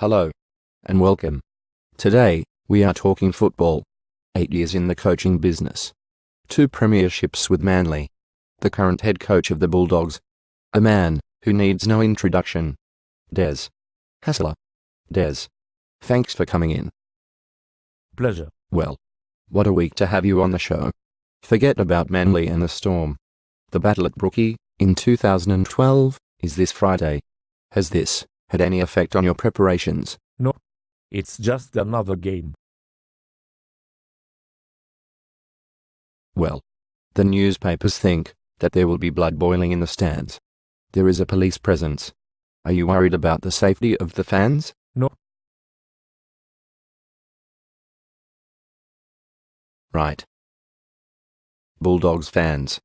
Hello, and welcome. Today, we are talking football. 8 years in the coaching business. 2 premierships with Manly. The current head coach of the Bulldogs. A man who needs no introduction. Des Hasler. Des, thanks for coming in. Pleasure. Well, what a week to have you on the show. Forget about Manly and the Storm. The battle at Brookie, in 2012, is this Friday. Has this had any effect on your preparations? No. It's just another game. Well, the newspapers think that there will be blood boiling in the stands. There is a police presence. Are you worried about the safety of the fans? No. Right. Bulldogs fans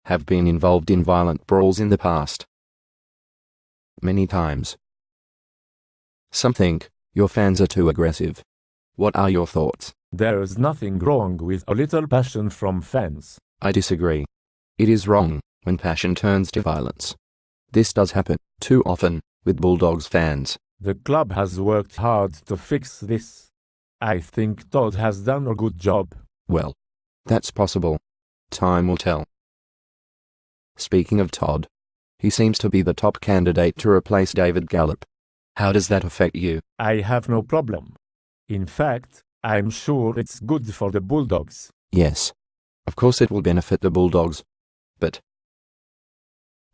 have been involved in violent brawls in the past. Many times. Some think your fans are too aggressive. What are your thoughts? There's nothing wrong with a little passion from fans. I disagree. It is wrong when passion turns to violence. This does happen too often with Bulldogs fans. The club has worked hard to fix this. I think Todd has done a good job. Well, that's possible. Time will tell. Speaking of Todd, he seems to be the top candidate to replace David Gallup. How does that affect you? I have no problem. In fact, I'm sure it's good for the Bulldogs. Yes. Of course it will benefit the Bulldogs. But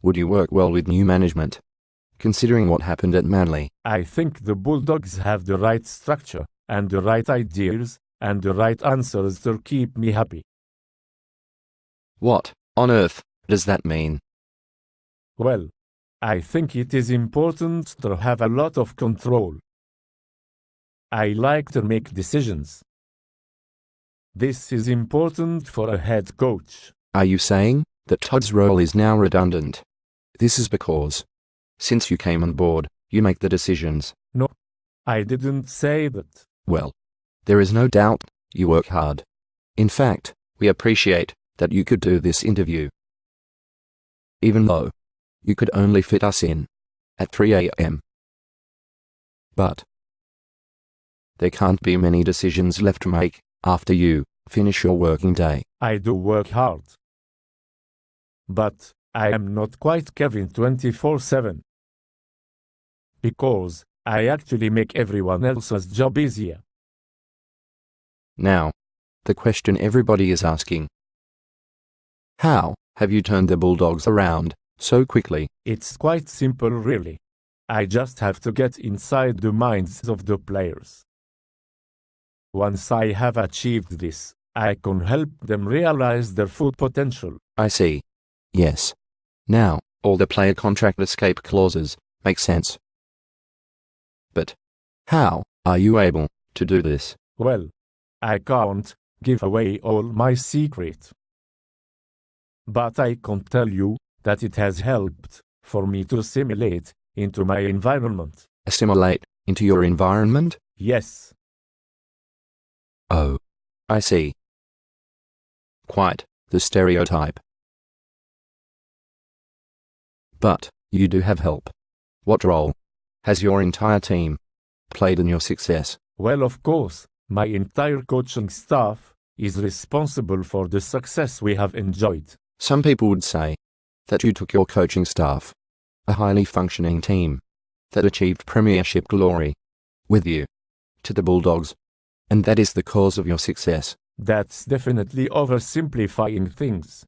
would you work well with new management, considering what happened at Manly? I think the Bulldogs have the right structure, and the right ideas, and the right answers to keep me happy. What on earth does that mean? Well, I think it is important to have a lot of control. I like to make decisions. This is important for a head coach. Are you saying that Todd's role is now redundant? This is because, since you came on board, you make the decisions. No, I didn't say that. Well, there is no doubt you work hard. In fact, we appreciate that you could do this interview. Even though you could only fit us in at 3 a.m. But there can't be many decisions left to make after you finish your working day. I do work hard. But I am not quite Kevin 24/7. Because I actually make everyone else's job easier. Now, the question everybody is asking. How have you turned the Bulldogs around so quickly? It's quite simple really. I just have to get inside the minds of the players. Once I have achieved this, I can help them realize their full potential. I see. Yes. Now, all the player contract escape clauses make sense. But how are you able to do this? Well, I can't give away all my secret. But I can tell you that it has helped for me to assimilate into my environment. Assimilate into your environment? Yes. Oh, I see. Quite the stereotype. But you do have help. What role has your entire team played in your success? Well, of course, my entire coaching staff is responsible for the success we have enjoyed. Some people would say that you took your coaching staff, a highly functioning team that achieved premiership glory, with you to the Bulldogs, and that is the cause of your success. That's definitely oversimplifying things.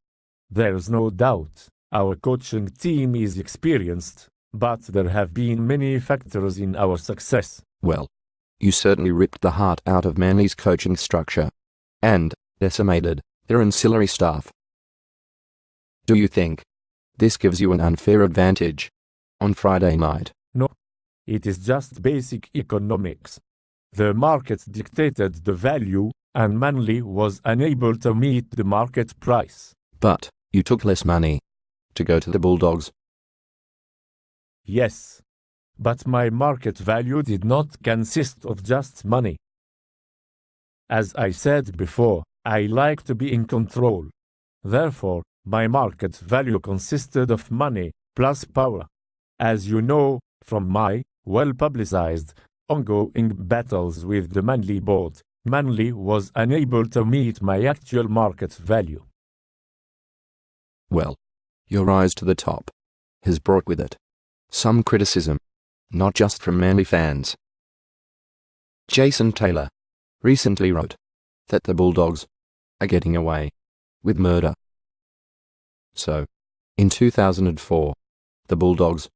There's no doubt our coaching team is experienced, but there have been many factors in our success. Well, you certainly ripped the heart out of Manly's coaching structure and decimated their ancillary staff. Do you think this gives you an unfair advantage on Friday night? No. It is just basic economics. The market dictated the value, and Manly was unable to meet the market price. But you took less money to go to the Bulldogs. Yes. But my market value did not consist of just money. As I said before, I like to be in control. Therefore, my market value consisted of money plus power. As you know, from my well-publicized ongoing battles with the Manly board, Manly was unable to meet my actual market value. Well, your rise to the top has brought with it some criticism, not just from Manly fans. Jason Taylor recently wrote that the Bulldogs are getting away with murder. So, in 2004, the Bulldogs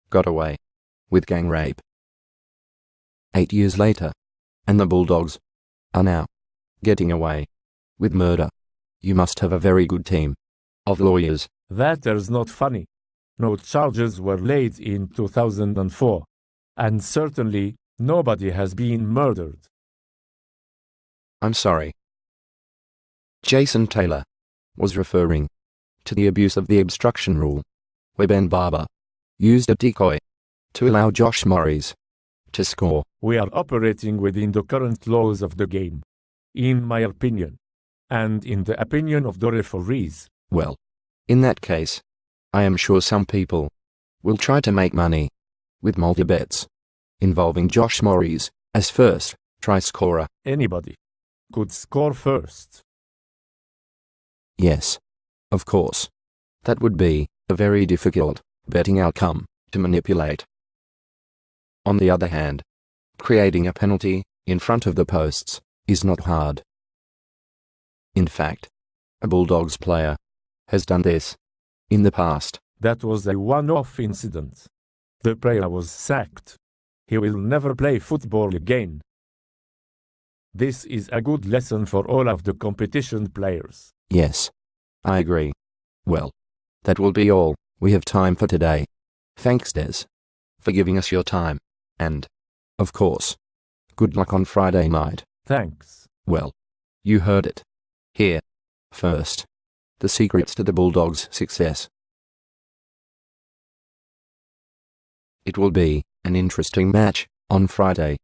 got away with gang rape. 8 years later, and the Bulldogs are now getting away with murder. You must have a very good team of lawyers. That is not funny. No charges were laid in 2004, and certainly nobody has been murdered. I'm sorry. Jason Taylor was referring to the abuse of the obstruction rule, where Ben Barber used a decoy to allow Josh Morris to score. We are operating within the current laws of the game, in my opinion, and in the opinion of the referees. Well, in that case, I am sure some people will try to make money with multi-bets involving Josh Morris as first try scorer. Anybody could score first. Yes, of course. That would be a very difficult betting outcome to manipulate. On the other hand, creating a penalty in front of the posts is not hard. In fact, a Bulldogs player has done this in the past. That was a one-off incident. The player was sacked. He will never play football again. This is a good lesson for all of the competition players. Yes, I agree. Well, that will be all we have time for today. Thanks, Des, for giving us your time. And, of course, good luck on Friday night. Thanks. Well, you heard it here first. The secrets to the Bulldogs' success. It will be an interesting match on Friday.